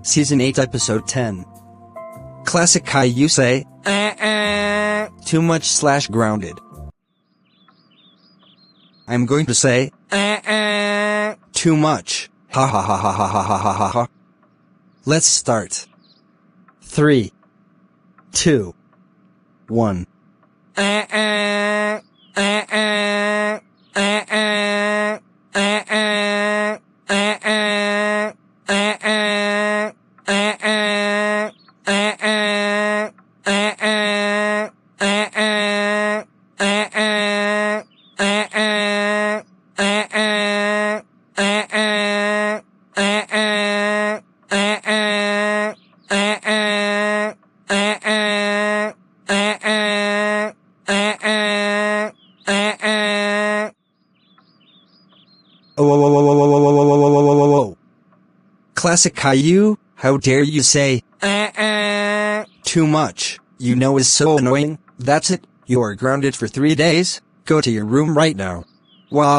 Season 8 Episode 10. Classic Caillou say, too much / grounded. I'm going to say, too much. Ha ha ha ha ha ha ha ha ha ha. Let's start. 3, 2, 1. Oh. Classic Caillou, how dare you say, too much, you know is so annoying. That's it, you are grounded for 3 days, go to your room right now. Wah.